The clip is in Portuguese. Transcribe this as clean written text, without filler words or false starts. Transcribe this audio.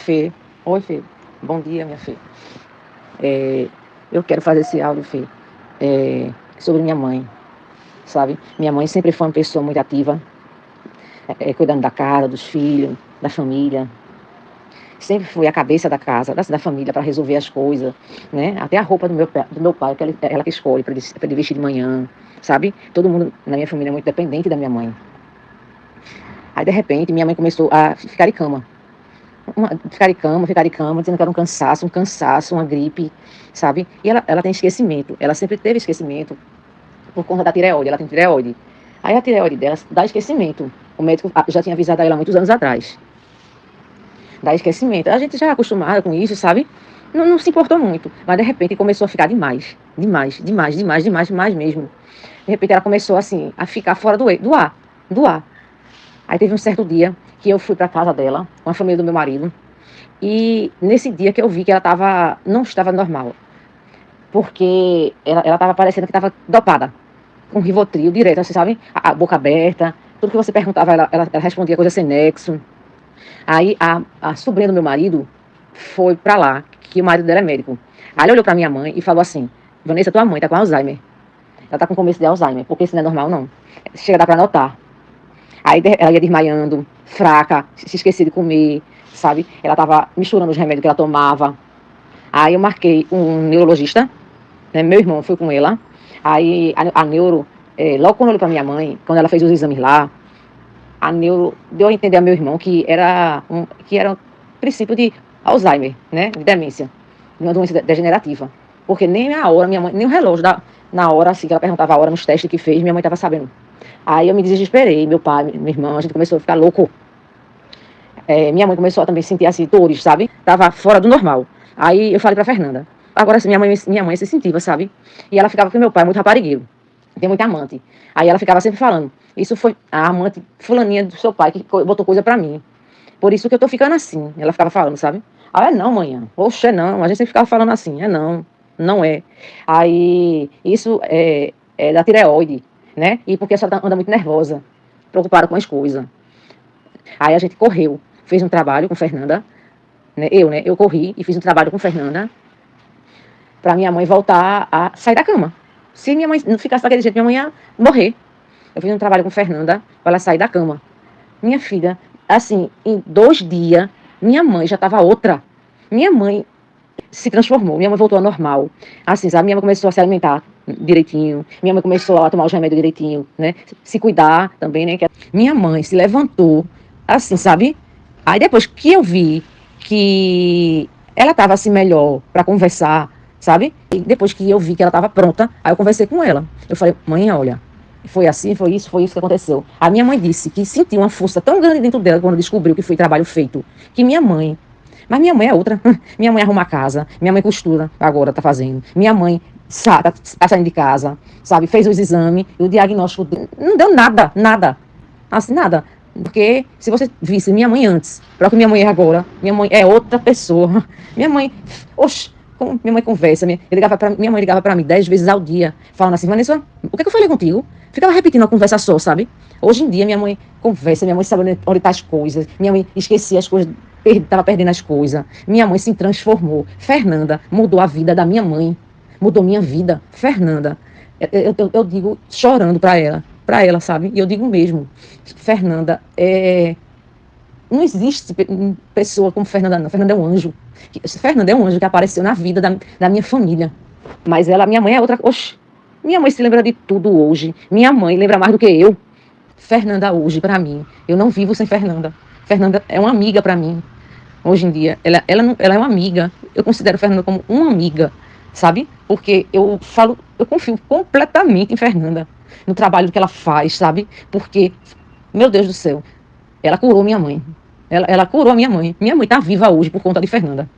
Fê. Oi, Fê. Bom dia, minha Fê. É, eu quero fazer esse áudio, Fê, sobre minha mãe, sabe? Minha mãe sempre foi uma pessoa muito ativa, cuidando da casa, dos filhos, da família. Sempre foi a cabeça da casa, da família, para resolver as coisas, né? Até a roupa do meu pai, que ela que escolhe para ele vestir de manhã, sabe? Todo mundo na minha família é muito dependente da minha mãe. Aí, de repente, minha mãe começou a ficar de cama. Ficar de cama, dizendo que era um cansaço, uma gripe, sabe? E ela tem esquecimento, ela sempre teve esquecimento por conta da tireoide, ela tem tireoide. Aí a tireoide dela dá esquecimento. O médico já tinha avisado a ela muitos anos atrás. Dá esquecimento. A gente já é acostumada com isso, sabe? Não se importou muito, mas de repente começou a ficar demais. Demais mesmo. De repente ela começou assim, a ficar fora do ar. Aí teve um certo dia que eu fui para casa dela, com a família do meu marido, e nesse dia que eu vi que ela não estava normal, porque ela estava parecendo que estava dopada, com Rivotril direto, você sabe, a boca aberta, tudo que você perguntava, ela respondia coisa sem nexo. Aí a sobrinha do meu marido foi para lá, que o marido dela é médico. Aí ela olhou para minha mãe e falou assim: Vanessa, tua mãe tá com Alzheimer. Ela tá com começo de Alzheimer, porque isso não é normal, não. Chega, dá para notar. Aí ela ia desmaiando, fraca, se esquecia de comer, sabe? Ela estava misturando os remédios que ela tomava. Aí eu marquei um neurologista, né? Meu irmão foi com ela. Aí a neuro, logo quando olhou para minha mãe, quando ela fez os exames lá, a neuro deu a entender a meu irmão que era um princípio de Alzheimer, né? De demência, de uma doença degenerativa. Porque nem a hora, minha mãe, nem o relógio na hora, assim, que ela perguntava a hora nos testes que fez, minha mãe estava sabendo. Aí eu me desesperei, meu pai, meu irmão, a gente começou a ficar louco. Minha mãe começou a também sentir assim, dores, sabe? Tava fora do normal. Aí eu falei pra Fernanda. Agora sim, minha mãe se sentia, sabe? E ela ficava com meu pai, muito raparigueiro. Tem muita amante. Aí ela ficava sempre falando: isso foi a amante fulaninha do seu pai que botou coisa pra mim. Por isso que eu tô ficando assim. Ela ficava falando, sabe? Ah, é não, manhã. Oxe, é não. A gente sempre ficava falando assim. É não. Não é. Aí, isso é da tireoide, né? E porque a senhora anda muito nervosa, preocupada com as coisas. Aí a gente correu, fez um trabalho com Fernanda, né? Eu corri e fiz um trabalho com Fernanda para minha mãe voltar a sair da cama. Se minha mãe não ficasse daquele jeito, minha mãe ia morrer. Eu fiz um trabalho com Fernanda para ela sair da cama. Minha filha, assim, em 2 dias, minha mãe já estava outra. Minha mãe se transformou, minha mãe voltou ao normal. Assim, sabe? Minha mãe começou a se alimentar direitinho, minha mãe começou a tomar os remédios direitinho, né? Se cuidar também, né? Minha mãe se levantou, assim, sabe? Aí depois que eu vi que ela estava assim melhor para conversar, sabe? E depois que eu vi que ela estava pronta, aí eu conversei com ela. Eu falei: mãe, olha, foi assim, foi isso que aconteceu. A minha mãe disse que sentiu uma força tão grande dentro dela quando descobriu que foi trabalho feito, que mas minha mãe é outra. Minha mãe arruma a casa, minha mãe costura, agora tá fazendo. Minha mãe tá saindo de casa, sabe? Fez os exames, e o diagnóstico não deu nada. Assim, nada. Porque se você visse minha mãe antes, para o que minha mãe é agora, minha mãe é outra pessoa. Minha mãe, oxe, como minha mãe conversa, minha mãe ligava para mim 10 vezes ao dia, falando assim: Vanessa, o que é que eu falei contigo? Ficava repetindo a conversa só, sabe? Hoje em dia minha mãe conversa, minha mãe sabe onde tá as coisas, minha mãe esquecia as coisas, estava perdendo as coisas. Minha mãe se transformou. Fernanda mudou a vida da minha mãe, mudou minha vida. Fernanda, eu digo chorando para ela, sabe? E eu digo mesmo: Fernanda, não existe pessoa como Fernanda, não. Fernanda é um anjo. Fernanda é um anjo que apareceu na vida da minha família. Mas minha mãe é outra. Oxe, minha mãe se lembra de tudo hoje. Minha mãe lembra mais do que eu. Fernanda hoje, para mim, eu não vivo sem Fernanda. Fernanda é uma amiga para mim. Hoje em dia, ela é uma amiga. Eu considero Fernanda como uma amiga, sabe? Porque eu confio completamente em Fernanda, no trabalho que ela faz, sabe? Porque, meu Deus do céu, ela curou minha mãe. Ela curou a minha mãe. Minha mãe tá viva hoje por conta de Fernanda.